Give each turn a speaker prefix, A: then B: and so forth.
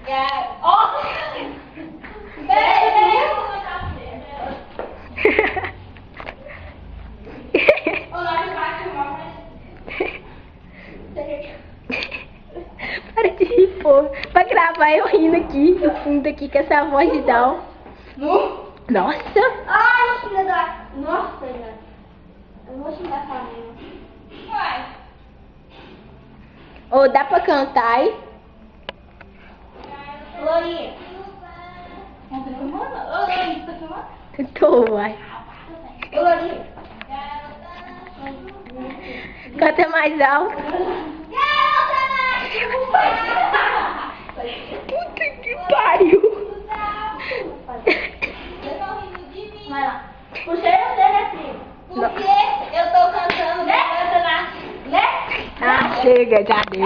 A: Ó!
B: Para de rir, pô. Pra gravar eu rindo aqui, no fundo aqui, com essa voz de down. Nossa!
A: Ai, filha da... Nossa, velho. Eu vou xingar essa menina. Vai.
B: Ô, dá pra cantar aí?
A: Lourinha. Tá filmando? Ô, Lourinha, tá filmando?
B: Tô, vai.
A: Ô, Lourinha.
B: Canta mais alto. Puta que pariu.
A: Vai lá. Puxei você, né, filho? Porque eu tô cantando, né? Né?
B: Ah, chega, já deu.